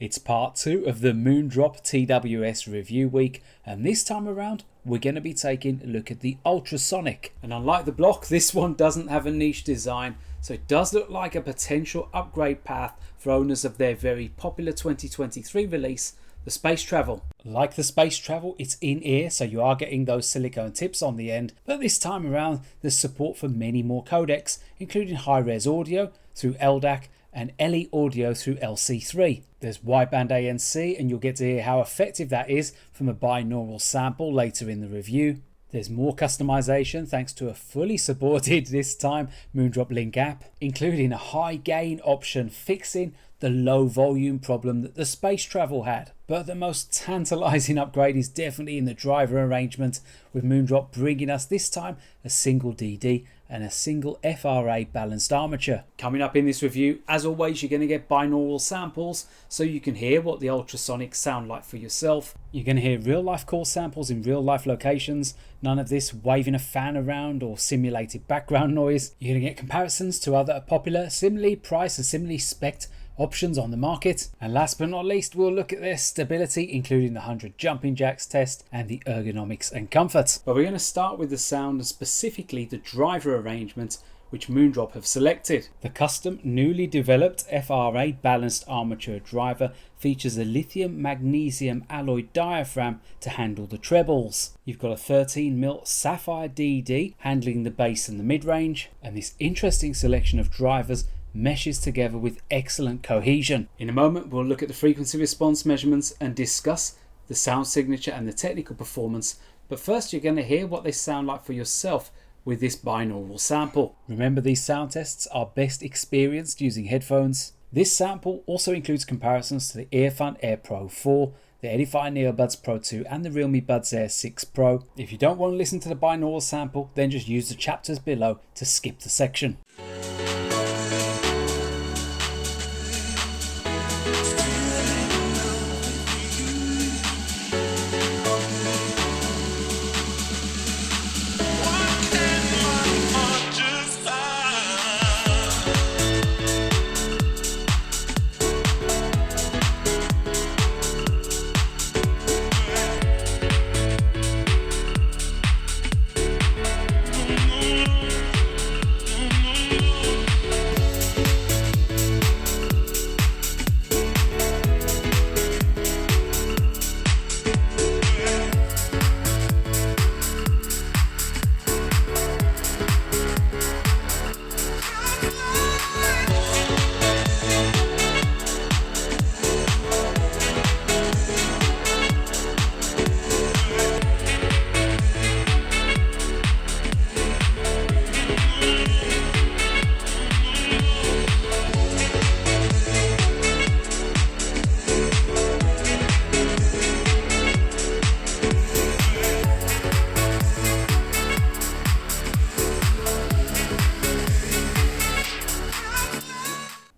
It's part 2 of the Moondrop TWS review week, and this time around we're going to be taking a look at the Ultrasonic. And unlike the block, this one doesn't have a niche design, so it does look like a potential upgrade path for owners of their very popular 2023 release, the Space Travel. Like the Space Travel, it's in-ear, so you are getting those silicone tips on the end, but this time around there's support for many more codecs, including high-res audio through LDAC and LE audio through LC3. There's wideband ANC, and you'll get to hear how effective that is from a binaural sample later in the review. There's more customization thanks to a fully supported, this time, Moondrop Link app, including a high gain option fixing the low volume problem that the Space Travel had. But the most tantalizing upgrade is definitely in the driver arrangement, with Moondrop bringing us this time a single DD and a single FRA balanced armature. Coming up in this review, as always, you're going to get binaural samples so you can hear what the Ultrasonic sound like for yourself. You're going to hear real life call samples in real life locations, none of this waving a fan around or simulated background noise. You're going to get comparisons to other popular, similarly priced and similarly spec'd options on the market, and last but not least we'll look at their stability, including the 100 jumping jacks test and the ergonomics and comfort. But we're going to start with the sound and specifically the driver arrangement which Moondrop have selected. The custom newly developed FRA balanced armature driver features a lithium magnesium alloy diaphragm to handle the trebles. You've got a 13mm sapphire DD handling the bass and the mid-range, and this interesting selection of drivers meshes together with excellent cohesion. In a moment we'll look at the frequency response measurements and discuss the sound signature and the technical performance, but first you're going to hear what they sound like for yourself with this binaural sample. Remember, these sound tests are best experienced using headphones. This sample also includes comparisons to the Earfun Air Pro 4, the Edifying Earbuds Pro 2 and the Realme Buds Air 6 Pro. If you don't want to listen to the binaural sample, then just use the chapters below to skip the section.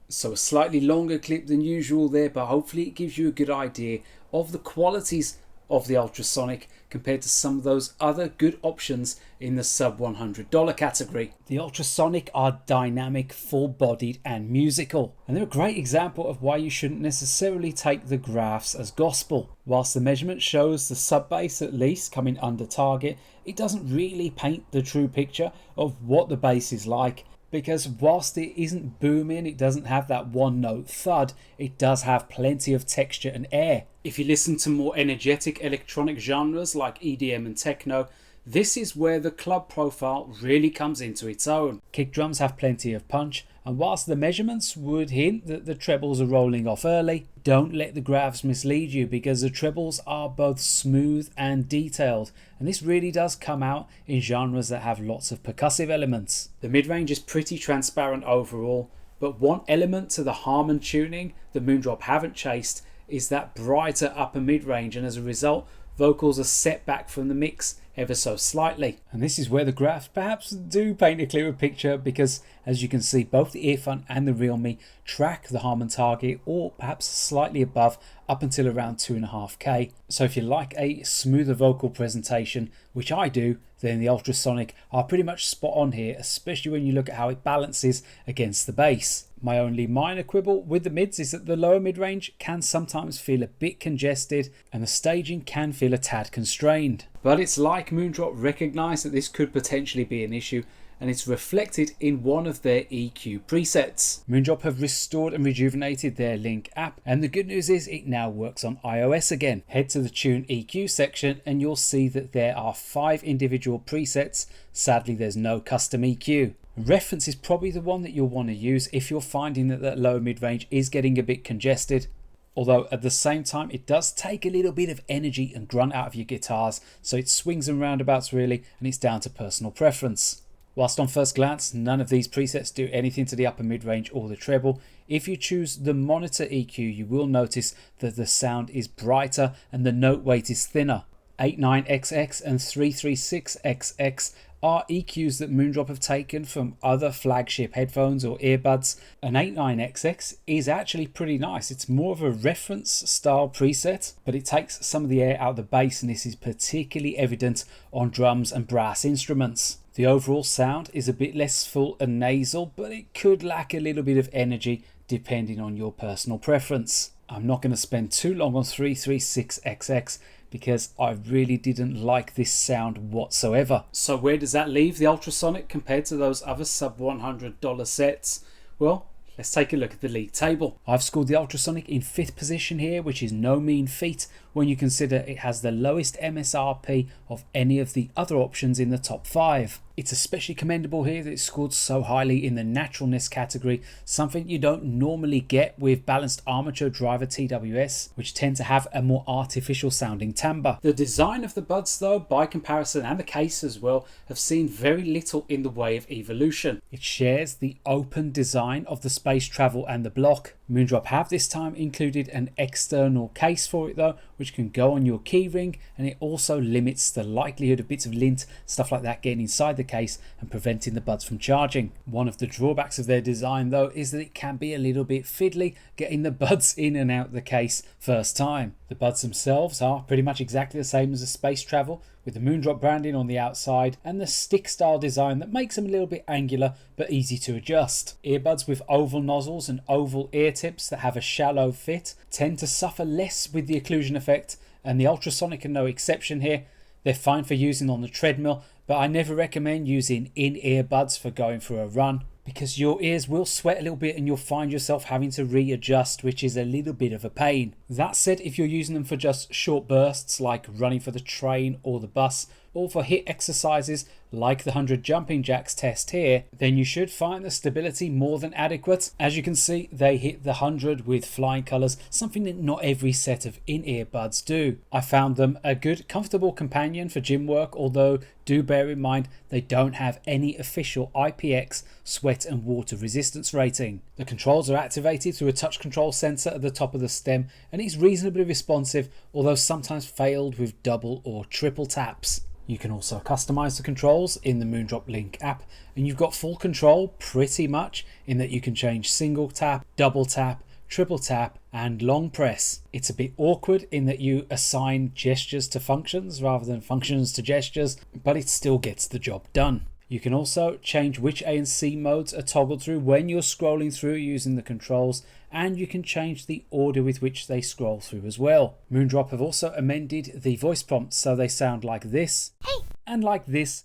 So a slightly longer clip than usual there, but hopefully it gives you a good idea of the qualities of the Ultrasonic compared to some of those other good options in the sub $100 category. The Ultrasonic are dynamic, full-bodied and musical, and they're a great example of why you shouldn't necessarily take the graphs as gospel. Whilst the measurement shows the sub bass at least coming under target, it doesn't really paint the true picture of what the bass is like, because whilst it isn't booming, it doesn't have that one note thud, it does have plenty of texture and air. If you listen to more energetic electronic genres like EDM and techno, this is where the club profile really comes into its own. Kick drums have plenty of punch, and whilst the measurements would hint that the trebles are rolling off early, don't let the graphs mislead you, because the trebles are both smooth and detailed, and this really does come out in genres that have lots of percussive elements. The mid-range is pretty transparent overall, but one element to the Harman tuning that Moondrop haven't chased is that brighter upper mid-range, and as a result vocals are set back from the mix ever so slightly. And this is where the graphs perhaps do paint a clearer picture, because as you can see, both the Earfun and the Realme track the Harman target, or perhaps slightly above, up until around 2.5K. So if you like a smoother vocal presentation, which I do, then the Ultrasonic are pretty much spot on here, especially when you look at how it balances against the bass. My only minor quibble with the mids is that the lower mid-range can sometimes feel a bit congested and the staging can feel a tad constrained. But it's like Moondrop recognised that this could potentially be an issue, and it's reflected in one of their EQ presets. Moondrop have restored and rejuvenated their Link app, and the good news is it now works on iOS again. Head to the Tune EQ section and you'll see that there are 5 individual presets. Sadly, there's no custom EQ. Reference is probably the one that you'll want to use if you're finding that that lower mid-range is getting a bit congested. Although at the same time it does take a little bit of energy and grunt out of your guitars, so it swings and roundabouts really, and it's down to personal preference. Whilst on first glance none of these presets do anything to the upper mid-range or the treble, if you choose the monitor EQ you will notice that the sound is brighter and the note weight is thinner. 89XX and 336XX are EQs that Moondrop have taken from other flagship headphones or earbuds. An 89XX is actually pretty nice. It's more of a reference style preset, but it takes some of the air out of the bass, and this is particularly evident on drums and brass instruments. The overall sound is a bit less full and nasal, but it could lack a little bit of energy depending on your personal preference. I'm not going to spend too long on 336XX because I really didn't like this sound whatsoever. So where does that leave the Ultrasonic compared to those other sub $100 sets? Well, let's take a look at the league table. I've scored the Ultrasonic in 5th position here, which is no mean feat when you consider it has the lowest MSRP of any of the other options in the top 5. It's especially commendable here that it scored so highly in the naturalness category, something you don't normally get with balanced armature driver TWS, which tend to have a more artificial sounding timbre. The design of the buds though, by comparison, and the case as well, have seen very little in the way of evolution. It shares the open design of the space travel and the block. Moondrop have this time included an external case for it though, which can go on your keyring, and it also limits the likelihood of bits of lint, stuff like that, getting inside the case and preventing the buds from charging. One of the drawbacks of their design though is that it can be a little bit fiddly getting the buds in and out the case first time. The buds themselves are pretty much exactly the same as the space travel, with the Moondrop branding on the outside and the stick style design that makes them a little bit angular but easy to adjust. Earbuds with oval nozzles and oval ear tips that have a shallow fit tend to suffer less with the occlusion effect, and the Ultrasonic are no exception here. They're fine for using on the treadmill, but I never recommend using in-ear buds for going for a run, because your ears will sweat a little bit and you'll find yourself having to readjust, which is a little bit of a pain. That said, if you're using them for just short bursts like running for the train or the bus, or for HIIT exercises like the 100 jumping jacks test here, then you should find the stability more than adequate. As you can see, they hit the 100 with flying colours, something that not every set of in-ear buds do. I found them a good, comfortable companion for gym work, although do bear in mind they don't have any official IPX sweat and water resistance rating. The controls are activated through a touch control sensor at the top of the stem, and it's reasonably responsive, although sometimes failed with double or triple taps. You can also customize the controls in the Moondrop Link app, and you've got full control pretty much in that you can change single tap, double tap, triple tap and long press. It's a bit awkward in that you assign gestures to functions rather than functions to gestures, but it still gets the job done. You can also change which ANC modes are toggled through when you're scrolling through using the controls, and you can change the order with which they scroll through as well. Moondrop have also amended the voice prompts so they sound like this, hey, and like this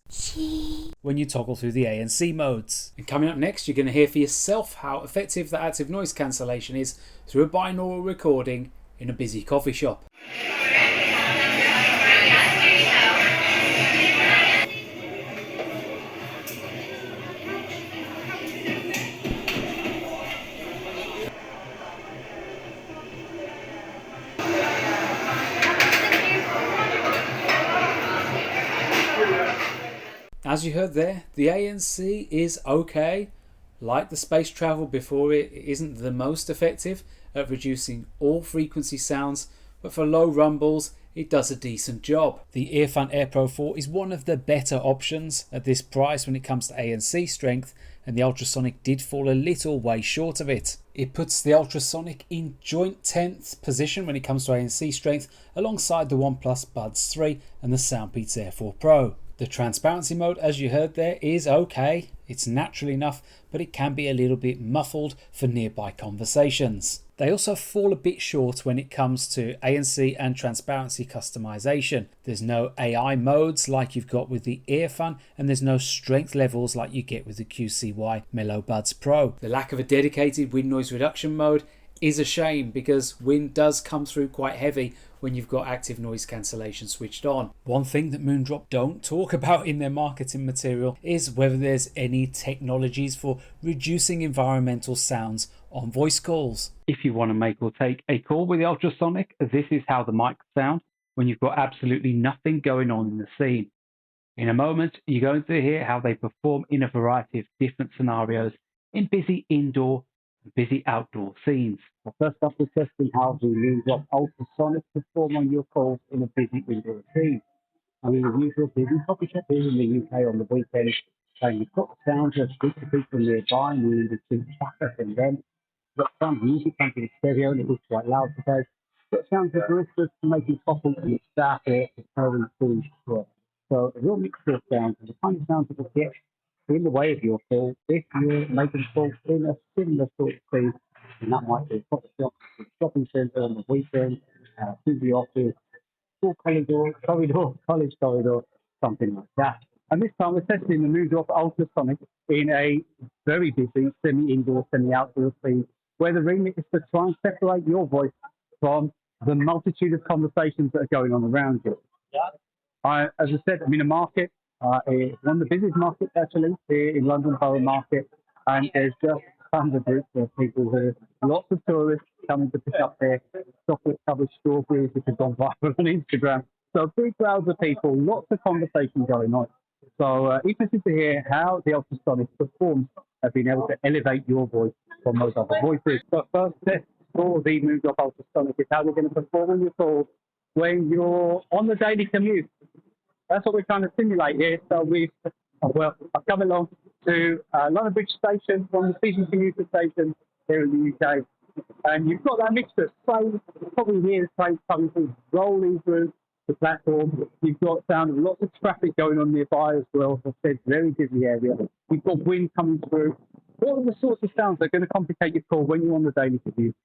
when you toggle through the ANC modes. And coming up next, you're going to hear for yourself how effective the active noise cancellation is through a binaural recording in a busy coffee shop. As you heard there, the ANC is okay. Like the space travel before it isn't the most effective at reducing all frequency sounds, but for low rumbles it does a decent job. The Earfun Air Pro 4 is one of the better options at this price when it comes to ANC strength, and the Ultrasonic did fall a little way short of it. It puts the Ultrasonic in joint 10th position when it comes to ANC strength alongside the OnePlus Buds 3 and the Soundbeats Air 4 Pro. The transparency mode, as you heard there, is okay. It's natural enough, but it can be a little bit muffled for nearby conversations. They also fall a bit short when it comes to ANC and transparency customization. There's no AI modes like you've got with the Earfun, and there's no strength levels like you get with the QCY Mellow Buds Pro. The lack of a dedicated wind noise reduction mode is a shame because wind does come through quite heavy when you've got active noise cancellation switched on. One thing that Moondrop don't talk about in their marketing material is whether there's any technologies for reducing environmental sounds on voice calls. If you want to make or take a call with the ultrasonic, this is how the mics sound when you've got absolutely nothing going on in the scene. In a moment, you're going to hear how they perform in a variety of different scenarios in busy indoor and busy outdoor scenes. Well, first up, we're testing how the Moondrop Ultrasonic perform on your calls in a busy indoor scene. I'm in the usual busy coffee shop here in the UK on the weekend, and you've got the sounds of groups of people nearby, and you need to chatter from them. You've got some music comes in stereo, and it is quite loud today. You've got sounds of baristas making coffee and staff here preparing food for work. So a real mixture of sounds, and the kind of sounds that will get in the way of your call if you're making calls in a similar sort of scene, and that might be a coffee shop, a shopping centre on the weekend, to the office, school college corridor, something like that. And this time we're testing the Moondrop Ultrasonic in a very busy semi-indoor, semi-outdoor scene, where the remit is to try and separate your voice from the multitude of conversations that are going on around you. As I said, I'm in a market. It's one of the busiest markets actually here in London Borough Market, and there's just tons of groups of people here. Lots of tourists coming to pick up their chocolate-covered strawberries, which have gone viral on Instagram. So big crowds of people, lots of conversation going on. So interested to hear how the ultrasonic performs at being able to elevate your voice from those other voices. So first test for the Moondrop Ultrasonic is how we're going to perform on your calls when you're on the daily commute. That's what we're trying to simulate here. So I've come along to London Bridge Station, one of the busy commuter stations here in the UK. And you've got that mixture of trains, probably hear the trains coming through, rolling through the platform. You've got sound of lots of traffic going on nearby as well. As I said, very busy area. You've got wind coming through. What are the sorts of sounds that are going to complicate your call when you're on the daily commute?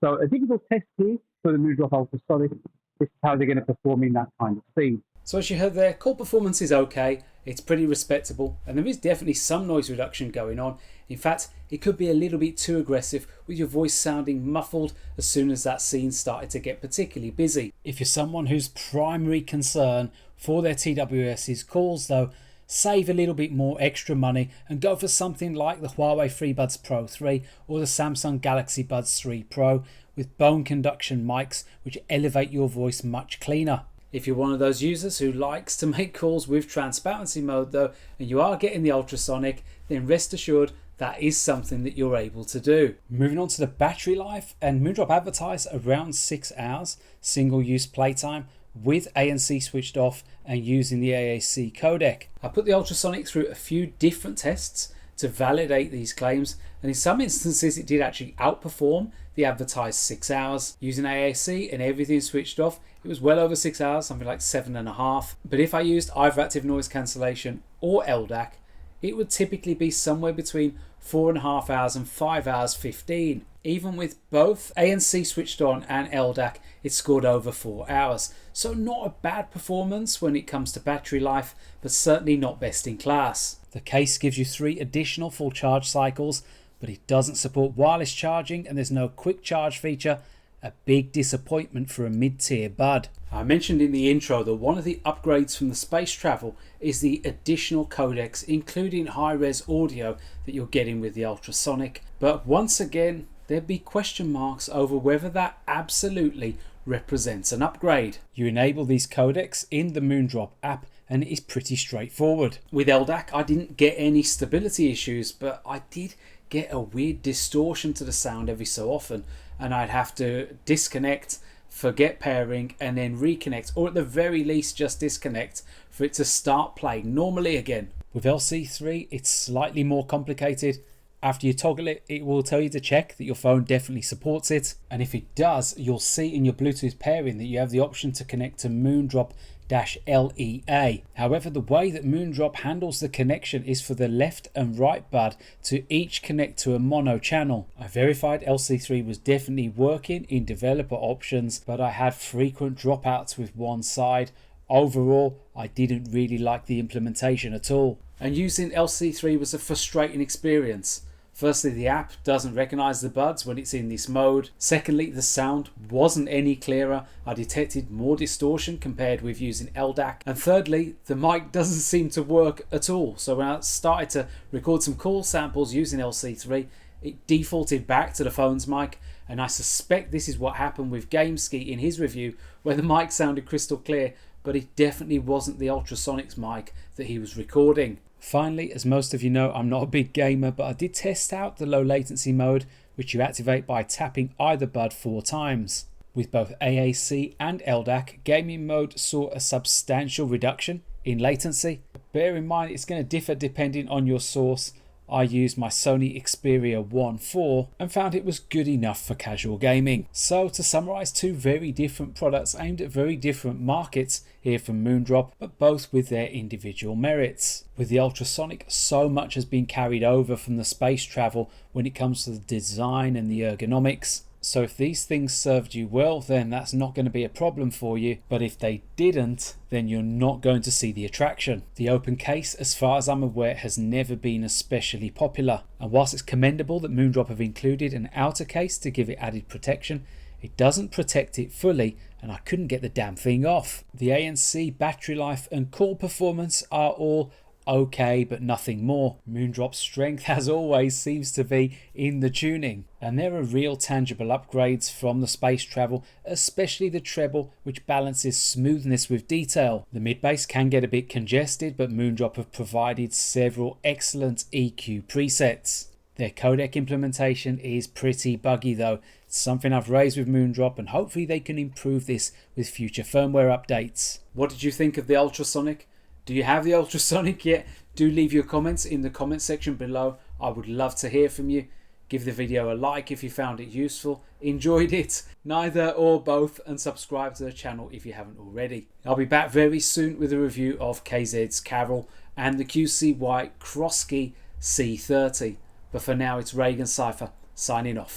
So a digital test here for the Moondrop Ultrasonic. This is how they're going to perform in that kind of scene. So as you heard there, call performance is okay, it's pretty respectable, and there is definitely some noise reduction going on. In fact, it could be a little bit too aggressive with your voice sounding muffled as soon as that scene started to get particularly busy. If you're someone whose primary concern for their TWS's calls though, save a little bit more extra money and go for something like the Huawei FreeBuds Pro 3 or the Samsung Galaxy Buds 3 Pro with bone conduction mics which elevate your voice much cleaner. If you're one of those users who likes to make calls with transparency mode though, and you are getting the ultrasonic, then rest assured that is something that you're able to do. Moving on to the battery life, and Moondrop advertise around 6 hours single use playtime with ANC switched off and using the AAC codec. I put the ultrasonic through a few different tests to validate these claims, and in some instances it did actually outperform the advertised 6 hours. Using AAC and everything switched off, it was well over 6 hours, something like 7.5. But if I used either active noise cancellation or LDAC, it would typically be somewhere between 4.5 hours and 5 hours 15. Even with both ANC switched on and LDAC, it scored over 4 hours. So not a bad performance when it comes to battery life, but certainly not best in class. The case gives you 3 additional full charge cycles, but it doesn't support wireless charging and there's no quick charge feature. A big disappointment for a mid-tier bud. I mentioned in the intro that one of the upgrades from the space travel is the additional codecs, including high-res audio that you're getting with the ultrasonic. But once again, there'd be question marks over whether that absolutely represents an upgrade. You enable these codecs in the Moondrop app and it is pretty straightforward. With LDAC, I didn't get any stability issues, but I did get a weird distortion to the sound every so often, and I'd have to disconnect, forget pairing, and then reconnect, or at the very least just disconnect for it to start playing normally again. With LC3 it's slightly more complicated, After you toggle it, it will tell you to check that your phone definitely supports it. And if it does, you'll see in your Bluetooth pairing that you have the option to connect to Moondrop LEA. However, the way that Moondrop handles the connection is for the left and right bud to each connect to a mono channel. I verified LC3 was definitely working in developer options, but I had frequent dropouts with one side. Overall, I didn't really like the implementation at all. And using LC3 was a frustrating experience. Firstly, the app doesn't recognize the buds when it's in this mode. Secondly, the sound wasn't any clearer. I detected more distortion compared with using LDAC. And thirdly, the mic doesn't seem to work at all. So when I started to record some call samples using LC3, it defaulted back to the phone's mic. And I suspect this is what happened with GameSki in his review, where the mic sounded crystal clear, but it definitely wasn't the Ultrasonics mic that he was recording. Finally, as most of you know, I'm not a big gamer, but I did test out the low latency mode, which you activate by tapping either bud 4 times. With both ANC and LDAC, gaming mode saw a substantial reduction in latency. Bear in mind it's going to differ depending on your source. I used my Sony Xperia 1 IV and found it was good enough for casual gaming. So to summarise, 2 very different products aimed at very different markets here from Moondrop, but both with their individual merits. With the Ultrasonic, so much has been carried over from the space travel when it comes to the design and the ergonomics. So if these things served you well, then that's not going to be a problem for you. But if they didn't, then you're not going to see the attraction. The open case, as far as I'm aware, has never been especially popular. And whilst it's commendable that Moondrop have included an outer case to give it added protection, it doesn't protect it fully, and I couldn't get the damn thing off. The ANC, battery life and call performance are all okay, but nothing more. Moondrop's strength, as always, seems to be in the tuning, and there are real tangible upgrades from the space travel, especially the treble, which balances smoothness with detail. The mid bass can get a bit congested, but Moondrop have provided several excellent EQ presets. Their codec implementation is pretty buggy though. It's something I've raised with Moondrop, and hopefully they can improve this with future firmware updates. What did you think of the Ultrasonic? Do you have the Ultrasonic yet? Do leave your comments in the comment section below. I would love to hear from you. Give the video a like if you found it useful, enjoyed it, neither or both, and subscribe to the channel if you haven't already. I'll be back very soon with a review of KZ's Carol and the QCY Crosskey C30. But for now, it's ReganCipher signing off.